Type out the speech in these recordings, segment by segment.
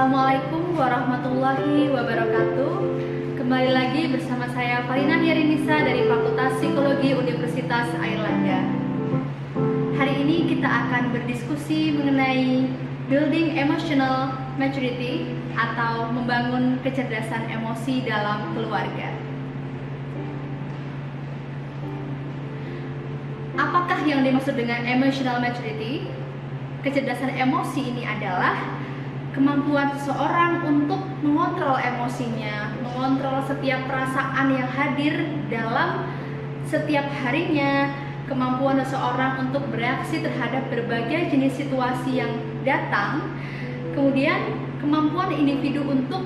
Assalamualaikum warahmatullahi wabarakatuh. Kembali lagi bersama saya Farina Yarinisa dari Fakultas Psikologi Universitas Airlangga. Hari ini kita akan berdiskusi mengenai Building Emotional Maturity atau membangun kecerdasan emosi dalam keluarga. Apakah yang dimaksud dengan emotional maturity? Kecerdasan emosi ini adalah kemampuan seseorang untuk mengontrol emosinya, mengontrol setiap perasaan yang hadir dalam setiap harinya, kemampuan seseorang untuk bereaksi terhadap berbagai jenis situasi yang datang, kemudian kemampuan individu untuk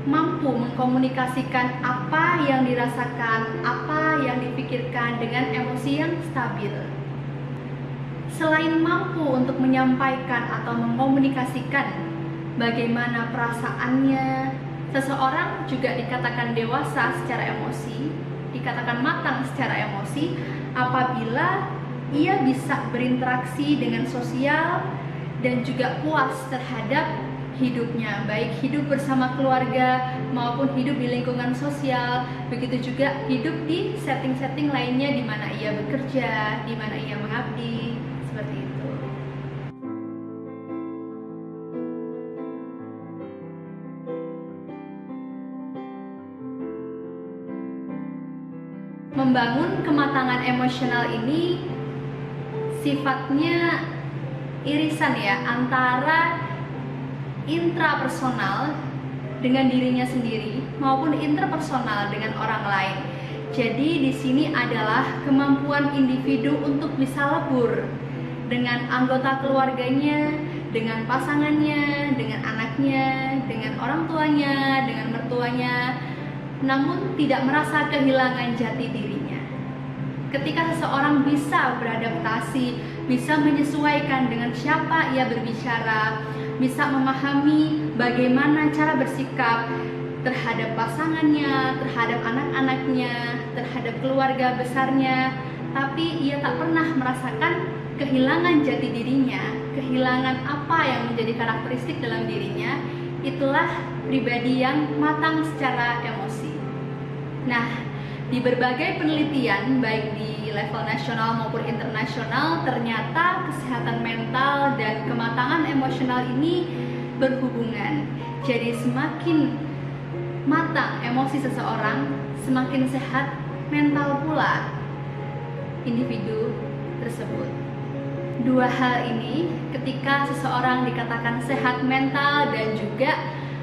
mampu mengkomunikasikan apa yang dirasakan, apa yang dipikirkan dengan emosi yang stabil. Selain mampu untuk menyampaikan atau mengkomunikasikan bagaimana perasaannya, seseorang juga dikatakan dewasa secara emosi, dikatakan matang secara emosi apabila ia bisa berinteraksi dengan sosial dan juga puas terhadap hidupnya, baik hidup bersama keluarga maupun hidup di lingkungan sosial, begitu juga hidup di setting-setting lainnya di mana ia bekerja, di mana ia mengabdi, seperti itu. Membangun kematangan emosional ini sifatnya irisan ya, antara intrapersonal dengan dirinya sendiri maupun interpersonal dengan orang lain. Jadi di sini adalah kemampuan individu untuk bisa lebur dengan anggota keluarganya, dengan pasangannya, dengan anaknya, dengan orang tuanya, dengan mertuanya, namun tidak merasa kehilangan jati dirinya. Ketika seseorang bisa beradaptasi, bisa menyesuaikan dengan siapa ia berbicara, bisa memahami bagaimana cara bersikap terhadap pasangannya, terhadap anak-anaknya, terhadap keluarga besarnya, tapi ia tak pernah merasakan kehilangan jati dirinya, kehilangan apa yang menjadi karakteristik dalam dirinya, itulah pribadi yang matang secara emosi. Nah, di berbagai penelitian, baik di level nasional maupun internasional, ternyata kesehatan mental dan kematangan emosional ini berhubungan. Jadi semakin matang emosi seseorang, semakin sehat mental pula individu tersebut. Dua hal ini, ketika seseorang dikatakan sehat mental dan juga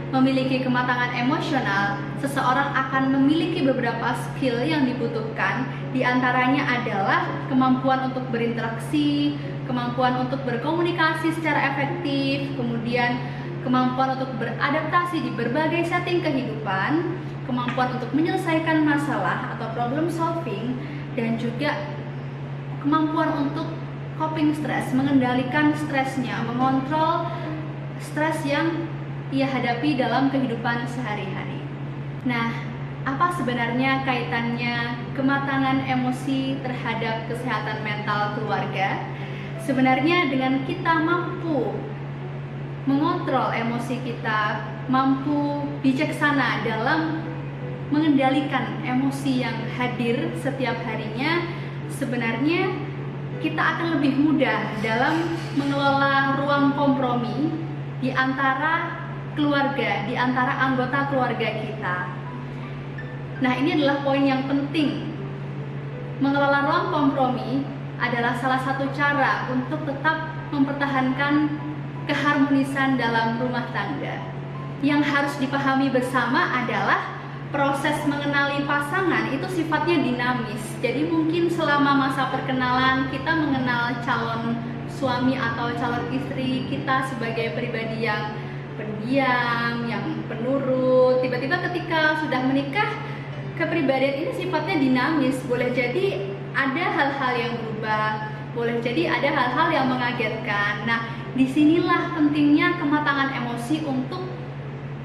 memiliki kematangan emosional, seseorang akan memiliki beberapa skill yang dibutuhkan. Di antaranya adalah kemampuan untuk berinteraksi, kemampuan untuk berkomunikasi secara efektif, kemudian kemampuan untuk beradaptasi di berbagai setting kehidupan, kemampuan untuk menyelesaikan masalah atau problem solving, dan juga kemampuan untuk coping stress, mengendalikan stresnya, mengontrol stres yang ia hadapi dalam kehidupan sehari-hari. Nah, apa sebenarnya kaitannya kematangan emosi terhadap kesehatan mental keluarga? Sebenarnya dengan kita mampu mengontrol emosi kita, mampu bijaksana dalam mengendalikan emosi yang hadir setiap harinya, sebenarnya kita akan lebih mudah dalam mengelola ruang kompromi di antara keluarga, di antara anggota keluarga kita. Nah, ini adalah poin yang penting. Mengelola ruang kompromi adalah salah satu cara untuk tetap mempertahankan keharmonisan dalam rumah tangga. Yang harus dipahami bersama adalah proses mengenali pasangan itu sifatnya dinamis. Jadi mungkin selama masa perkenalan kita mengenal calon suami atau calon istri kita sebagai pribadi yang pendiam, yang penurut. Tiba-tiba ketika sudah menikah, kepribadian ini sifatnya dinamis. Boleh jadi ada hal-hal yang berubah, boleh jadi ada hal-hal yang mengagetkan. Nah, disinilah pentingnya kematangan emosi untuk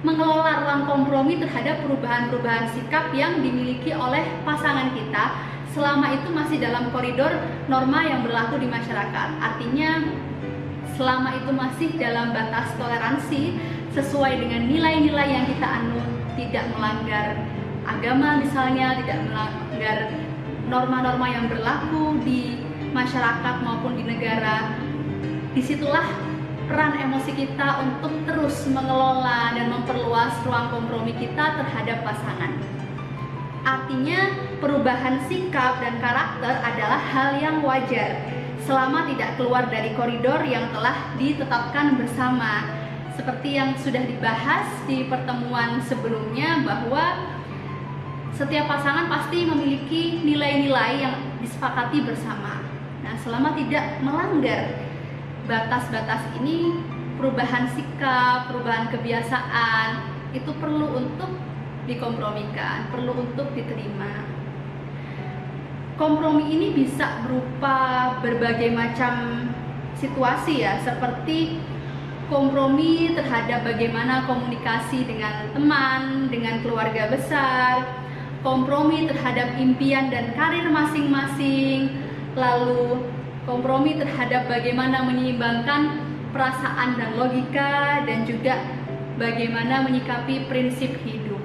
mengelola ruang kompromi terhadap perubahan-perubahan sikap yang dimiliki oleh pasangan kita selama itu masih dalam koridor norma yang berlaku di masyarakat. Artinya selama itu masih dalam batas toleransi, sesuai dengan nilai-nilai yang kita anut, tidak melanggar agama misalnya, tidak melanggar norma-norma yang berlaku di masyarakat maupun di negara. Disitulah peran emosi kita untuk terus mengelola dan memperluas ruang kompromi kita terhadap pasangan. Artinya, perubahan sikap dan karakter adalah hal yang wajar selama tidak keluar dari koridor yang telah ditetapkan bersama. Seperti yang sudah dibahas di pertemuan sebelumnya, bahwa setiap pasangan pasti memiliki nilai-nilai yang disepakati bersama. Nah, selama tidak melanggar batas-batas ini, perubahan sikap, perubahan kebiasaan itu perlu untuk dikompromikan, perlu untuk diterima. Kompromi ini bisa berupa berbagai macam situasi ya, seperti kompromi terhadap bagaimana komunikasi dengan teman, dengan keluarga besar, kompromi terhadap impian dan karir masing-masing, lalu kompromi terhadap bagaimana menyeimbangkan perasaan dan logika, dan juga bagaimana menyikapi prinsip hidup.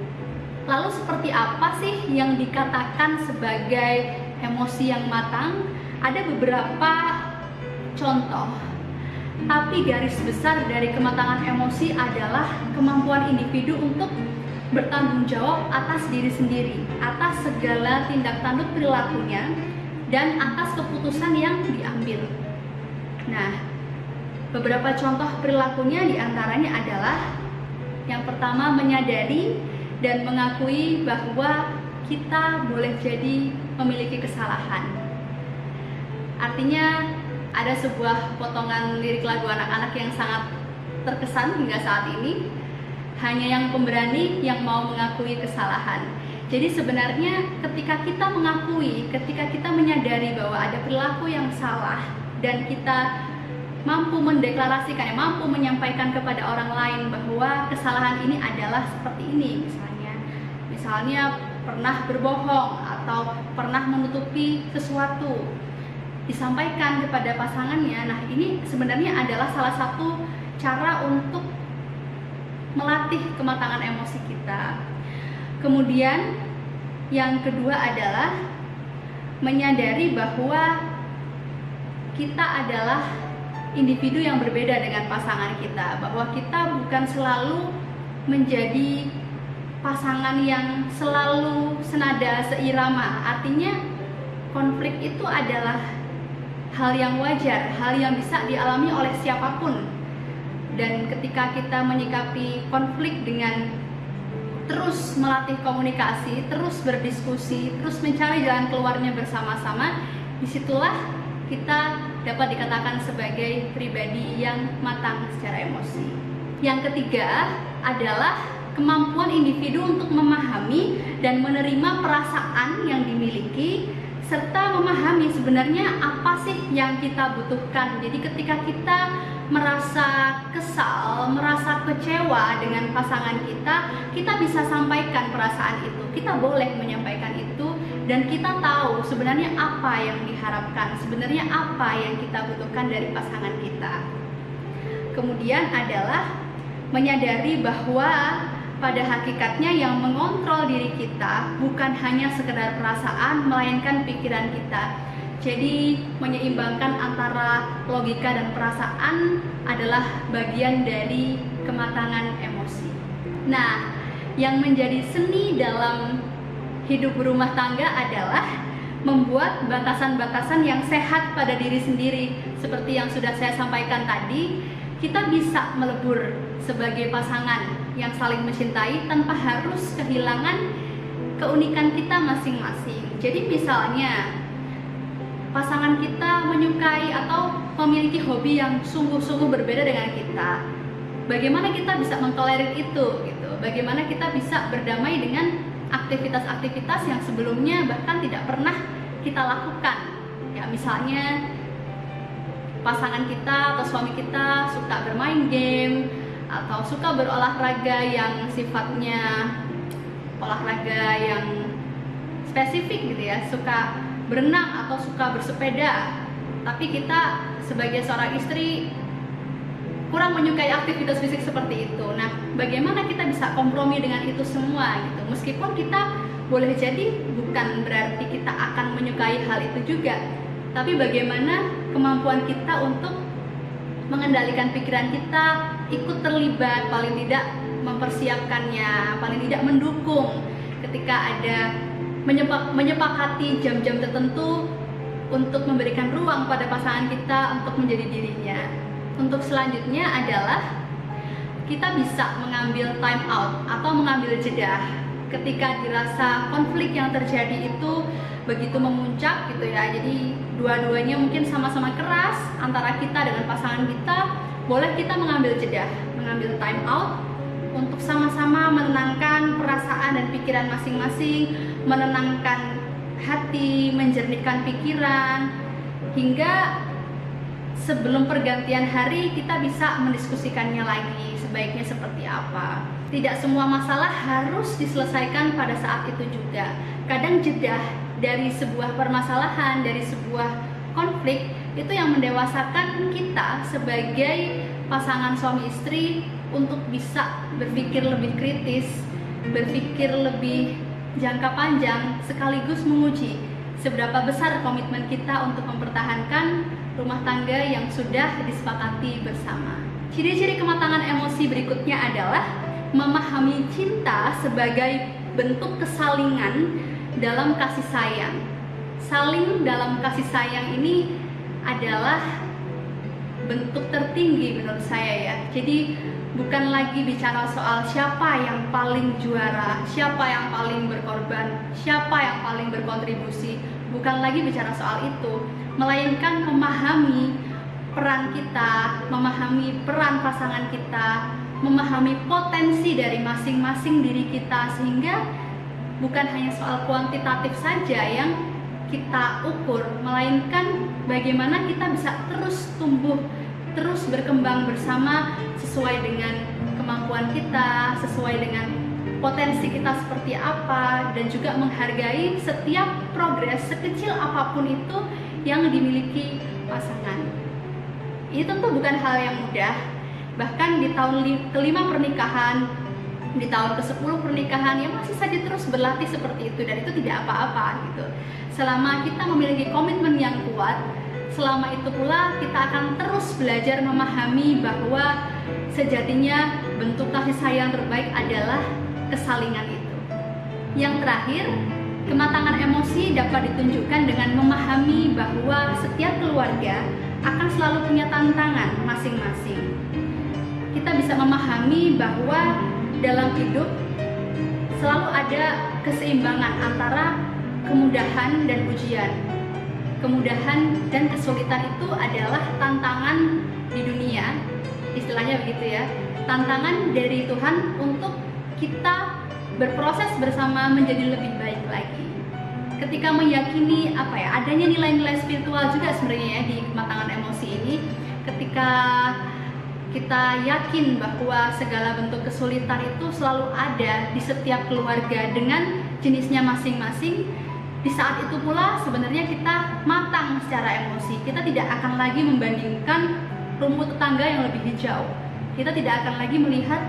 Lalu seperti apa sih yang dikatakan sebagai emosi yang matang? Ada beberapa contoh. Tapi garis besar dari kematangan emosi adalah kemampuan individu untuk bertanggung jawab atas diri sendiri, atas segala tindak tanduk perilakunya, dan atas keputusan yang diambil. Nah, beberapa contoh perilakunya diantaranya adalah yang pertama, menyadari dan mengakui bahwa kita boleh jadi memiliki kesalahan. Artinya, ada sebuah potongan lirik lagu anak-anak yang sangat terkesan hingga saat ini. Hanya yang pemberani yang mau mengakui kesalahan. Jadi sebenarnya ketika kita mengakui, ketika kita menyadari bahwa ada perilaku yang salah, dan kita mampu mendeklarasikan, mampu menyampaikan kepada orang lain bahwa kesalahan ini adalah seperti ini, misalnya pernah berbohong atau pernah menutupi sesuatu, disampaikan kepada pasangannya. Nah, ini sebenarnya adalah salah satu cara untuk melatih kematangan emosi kita. Kemudian yang kedua adalah menyadari bahwa kita adalah individu yang berbeda dengan pasangan kita, bahwa kita bukan selalu menjadi pasangan yang selalu senada, seirama. Artinya konflik itu adalah hal yang wajar, hal yang bisa dialami oleh siapapun. Dan ketika kita menyikapi konflik dengan terus melatih komunikasi, terus berdiskusi, terus mencari jalan keluarnya bersama-sama, disitulah kita dapat dikatakan sebagai pribadi yang matang secara emosi. Yang ketiga adalah kemampuan individu untuk memahami dan menerima perasaan yang dimiliki, serta memahami sebenarnya apa sih yang kita butuhkan. Jadi ketika kita merasa kesal, merasa kecewa dengan pasangan kita, kita bisa sampaikan perasaan itu. Kita boleh menyampaikan itu, dan kita tahu sebenarnya apa yang diharapkan, sebenarnya apa yang kita butuhkan dari pasangan kita. Kemudian adalah menyadari bahwa pada hakikatnya yang mengontrol diri kita bukan hanya sekedar perasaan, melainkan pikiran kita. Jadi menyeimbangkan antara logika dan perasaan adalah bagian dari kematangan emosi. Nah, yang menjadi seni dalam hidup berumah tangga adalah membuat batasan-batasan yang sehat pada diri sendiri. Seperti yang sudah saya sampaikan tadi, kita bisa melebur sebagai pasangan yang saling mencintai tanpa harus kehilangan keunikan kita masing-masing. Jadi misalnya pasangan kita menyukai atau memiliki hobi yang sungguh-sungguh berbeda dengan kita, bagaimana kita bisa mentolerir itu gitu? Bagaimana kita bisa berdamai dengan aktivitas-aktivitas yang sebelumnya bahkan tidak pernah kita lakukan? Ya, misalnya pasangan kita atau suami kita suka bermain game atau suka berolahraga yang sifatnya olahraga yang spesifik gitu ya, suka berenang atau suka bersepeda, tapi kita sebagai seorang istri kurang menyukai aktivitas fisik seperti itu. Nah, bagaimana kita bisa kompromi dengan itu semua gitu? Meskipun kita boleh jadi bukan berarti kita akan menyukai hal itu juga, tapi bagaimana kemampuan kita untuk mengendalikan pikiran kita, ikut terlibat, paling tidak mempersiapkannya, paling tidak mendukung ketika ada menyepakati jam-jam tertentu untuk memberikan ruang pada pasangan kita untuk menjadi dirinya. Untuk selanjutnya adalah kita bisa mengambil time out atau mengambil jeda ketika dirasa konflik yang terjadi itu begitu memuncak gitu ya. Jadi dua-duanya mungkin sama-sama keras antara kita dengan pasangan kita, boleh kita mengambil jeda, mengambil time out untuk sama-sama menenangkan perasaan dan pikiran masing-masing, menenangkan hati, menjernihkan pikiran, hingga sebelum pergantian hari kita bisa mendiskusikannya lagi sebaiknya seperti apa. Tidak semua masalah harus diselesaikan pada saat itu juga. Kadang jeda dari sebuah permasalahan, dari sebuah konflik, itu yang mendewasakan kita sebagai pasangan suami istri untuk bisa berpikir lebih kritis, berpikir lebih jangka panjang, sekaligus menguji seberapa besar komitmen kita untuk mempertahankan rumah tangga yang sudah disepakati bersama. Ciri-ciri kematangan emosi berikutnya adalah memahami cinta sebagai bentuk kesalingan dalam kasih sayang. Saling dalam kasih sayang ini adalah bentuk tertinggi menurut saya ya. Jadi bukan lagi bicara soal siapa yang paling juara, siapa yang paling berkorban, siapa yang paling berkontribusi. Bukan lagi bicara soal itu, melainkan memahami peran kita, memahami peran pasangan kita, memahami potensi dari masing-masing diri kita, sehingga bukan hanya soal kuantitatif saja yang kita ukur, melainkan bagaimana kita bisa terus tumbuh, terus berkembang bersama sesuai dengan kemampuan kita, sesuai dengan potensi kita seperti apa, dan juga menghargai setiap progres sekecil apapun itu yang dimiliki pasangan. Ini tentu bukan hal yang mudah. Bahkan di tahun ke-5 pernikahan, di tahun ke-10 pernikahan, ya masih saja terus berlatih seperti itu, dan itu tidak apa-apa gitu. Selama kita memiliki komitmen yang kuat, selama itu pula kita akan terus belajar memahami bahwa sejatinya bentuk kasih sayang terbaik adalah kesalingan itu. Yang terakhir, kematangan emosi dapat ditunjukkan dengan memahami bahwa setiap keluarga akan selalu punya tantangan masing-masing. Kita bisa memahami bahwa dalam hidup selalu ada keseimbangan antara kemudahan dan ujian. Kemudahan dan kesulitan itu adalah tantangan di dunia, istilahnya begitu ya. Tantangan dari Tuhan untuk kita berproses bersama menjadi lebih baik lagi. Ketika meyakini adanya nilai-nilai spiritual juga sebenarnya ya di kematangan emosi ini, ketika kita yakin bahwa segala bentuk kesulitan itu selalu ada di setiap keluarga dengan jenisnya masing-masing, di saat itu pula sebenarnya kita matang secara emosi. Kita tidak akan lagi membandingkan rumput tetangga yang lebih hijau. Kita tidak akan lagi melihat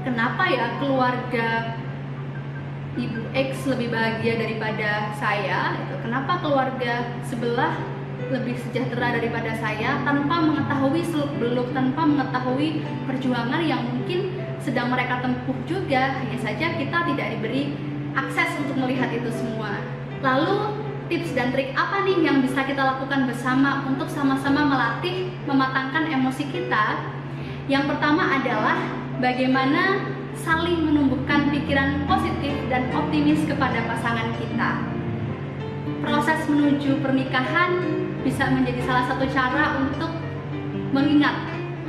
kenapa ya keluarga Ibu X lebih bahagia daripada saya, kenapa keluarga sebelah lebih sejahtera daripada saya, tanpa mengetahui seluk-beluk, tanpa mengetahui perjuangan yang mungkin sedang mereka tempuh juga. Hanya saja kita tidak diberi akses untuk melihat itu semua. Lalu tips dan trik apa nih yang bisa kita lakukan bersama untuk sama-sama melatih mematangkan emosi kita? Yang pertama adalah bagaimana saling menumbuhkan pikiran positif dan optimis kepada pasangan kita. Proses menuju pernikahan bisa menjadi salah satu cara untuk mengingat,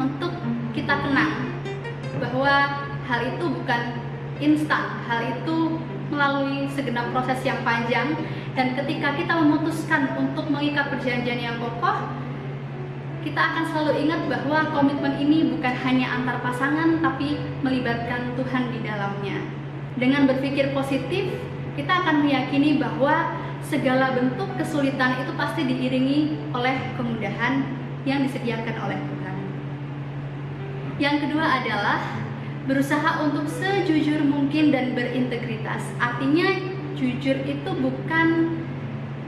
untuk kita kenang bahwa hal itu bukan instan, hal itu melalui segenap proses yang panjang, dan ketika kita memutuskan untuk mengikat perjanjian yang kokoh, kita akan selalu ingat bahwa komitmen ini bukan hanya antar pasangan, tapi melibatkan Tuhan di dalamnya. Dengan berpikir positif, kita akan meyakini bahwa segala bentuk kesulitan itu pasti diiringi oleh kemudahan yang disediakan oleh Tuhan. Yang kedua adalah berusaha untuk sejujur mungkin dan berintegritas. Artinya jujur itu bukan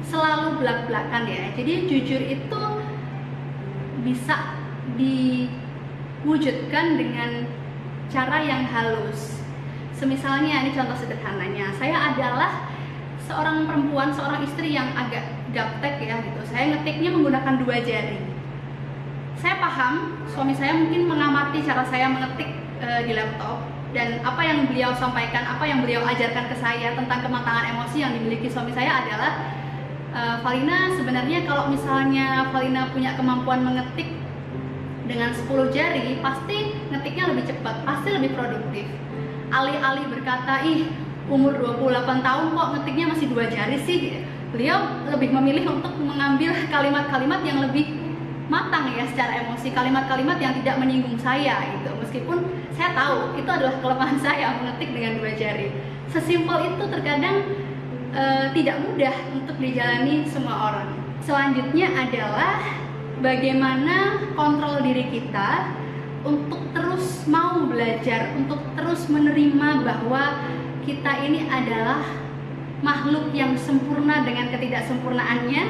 selalu belak-belakan ya. Jadi jujur itu bisa diwujudkan dengan cara yang halus. Semisalnya, ini contoh sederhananya, saya adalah seorang perempuan, seorang istri yang agak gaptek ya gitu. Saya ngetiknya menggunakan 2 jari. Saya paham suami saya mungkin mengamati cara saya mengetik di laptop, dan apa yang beliau sampaikan, apa yang beliau ajarkan ke saya tentang kematangan emosi yang dimiliki suami saya adalah, Valina, sebenarnya kalau misalnya Valina punya kemampuan mengetik dengan 10 jari, pasti ngetiknya lebih cepat, pasti lebih produktif. Alih-alih berkata, ih umur 28 tahun kok ngetiknya masih 2 jari sih, beliau lebih memilih untuk mengambil kalimat-kalimat yang lebih matang ya secara emosi, kalimat-kalimat yang tidak menyinggung saya gitu. Meskipun saya tahu itu adalah kelemahan saya, mengetik dengan 2 jari. Sesimpel itu terkadang tidak mudah untuk dijalani semua orang. Selanjutnya adalah bagaimana kontrol diri kita untuk terus mau belajar, untuk terus menerima bahwa kita ini adalah makhluk yang sempurna dengan ketidaksempurnaannya,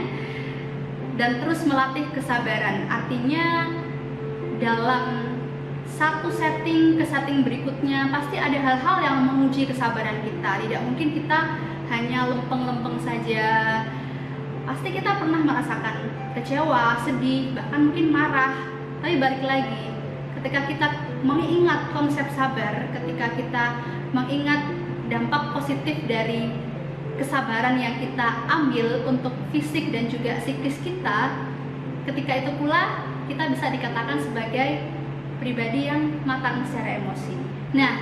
dan terus melatih kesabaran. Artinya dalam satu setting ke setting berikutnya pasti ada hal-hal yang menguji kesabaran kita. Tidak mungkin kita hanya lempeng-lempeng saja. Pasti kita pernah merasakan kecewa, sedih, bahkan mungkin marah. Tapi balik lagi, ketika kita mengingat konsep sabar, ketika kita mengingat dampak positif dari kesabaran yang kita ambil untuk fisik dan juga psikis kita, ketika itu pula kita bisa dikatakan sebagai pribadi yang matang secara emosi. Nah,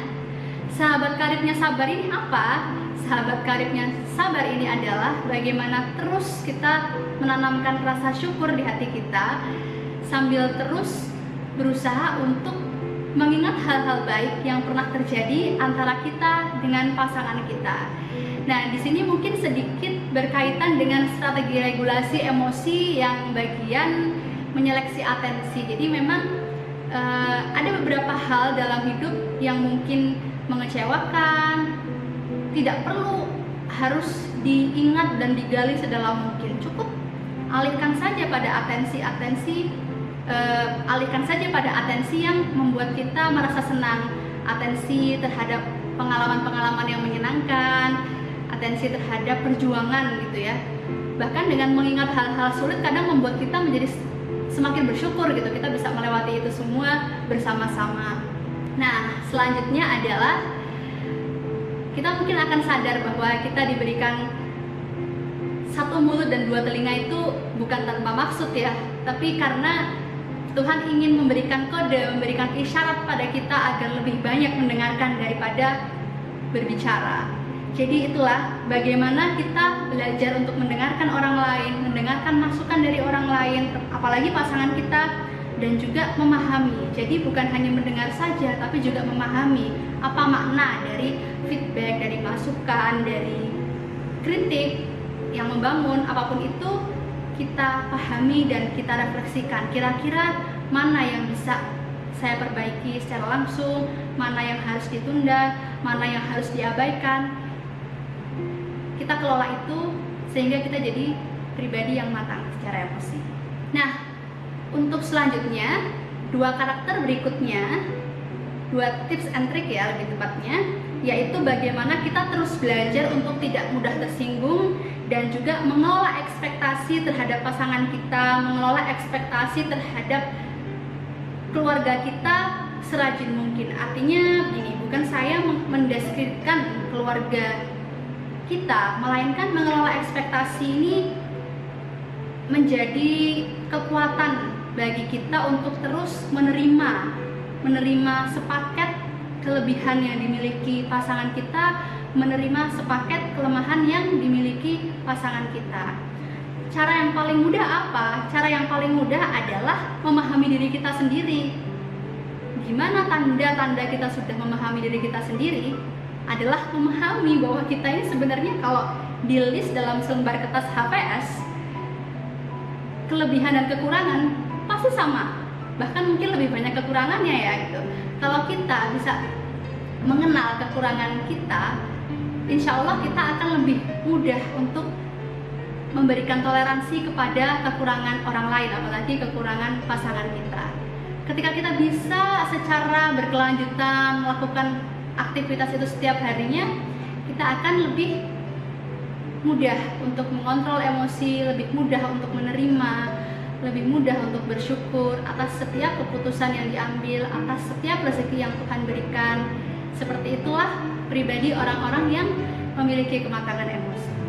sahabat karibnya sabar ini apa? Sahabat karibnya sabar ini adalah bagaimana terus kita menanamkan rasa syukur di hati kita, sambil terus berusaha untuk mengingat hal-hal baik yang pernah terjadi antara kita dengan pasangan kita. Nah, di sini mungkin sedikit berkaitan dengan strategi regulasi emosi yang bagian menyeleksi atensi. Jadi memang ada beberapa hal dalam hidup yang mungkin mengecewakan, tidak perlu harus diingat dan digali sedalam mungkin. Cukup alihkan saja pada atensi yang membuat kita merasa senang, atensi terhadap pengalaman-pengalaman yang menyenangkan, atensi terhadap perjuangan gitu ya. Bahkan dengan mengingat hal-hal sulit kadang membuat kita menjadi semakin bersyukur gitu, kita bisa melewati itu semua bersama-sama. Nah, selanjutnya adalah kita mungkin akan sadar bahwa kita diberikan 1 mulut dan 2 telinga itu bukan tanpa maksud ya, tapi karena Tuhan ingin memberikan kode, memberikan isyarat pada kita agar lebih banyak mendengarkan daripada berbicara. Jadi itulah bagaimana kita belajar untuk mendengarkan orang lain, mendengarkan masukan dari orang lain, apalagi pasangan kita, dan juga memahami. Jadi bukan hanya mendengar saja, tapi juga memahami apa makna dari feedback, dari masukan, dari kritik yang membangun. Apapun itu kita pahami dan kita refleksikan. Kira-kira mana yang bisa saya perbaiki secara langsung, mana yang harus ditunda, mana yang harus diabaikan. Kita kelola itu sehingga kita jadi pribadi yang matang secara emosi. Nah, untuk selanjutnya, 2 karakter berikutnya, 2 tips and trick ya lebih tepatnya, yaitu bagaimana kita terus belajar untuk tidak mudah tersinggung dan juga mengelola ekspektasi terhadap pasangan kita, mengelola ekspektasi terhadap keluarga kita serajin mungkin. Artinya begini, bukan saya mendeskripsikan keluarga kita, melainkan mengelola ekspektasi ini menjadi kekuatan bagi kita untuk terus menerima sepaket kelebihan yang dimiliki pasangan kita, menerima sepaket kelemahan yang dimiliki pasangan kita. Cara yang paling mudah apa? Cara yang paling mudah adalah memahami diri kita sendiri. Gimana tanda-tanda kita sudah memahami diri kita sendiri? Adalah memahami bahwa kita ini sebenarnya kalau di list dalam selembar kertas HPS, kelebihan dan kekurangan pasti sama. bahkan mungkin lebih banyak kekurangannya ya gitu. Kalau kita bisa mengenal kekurangan kita, insya Allah kita akan lebih mudah untuk memberikan toleransi kepada kekurangan orang lain, apalagi kekurangan pasangan kita. Ketika kita bisa secara berkelanjutan melakukan aktivitas itu setiap harinya, kita akan lebih mudah untuk mengontrol emosi, lebih mudah untuk menerima, lebih mudah untuk bersyukur atas setiap keputusan yang diambil, atas setiap rezeki yang Tuhan berikan. Seperti itulah pribadi orang-orang yang memiliki kematangan emosi.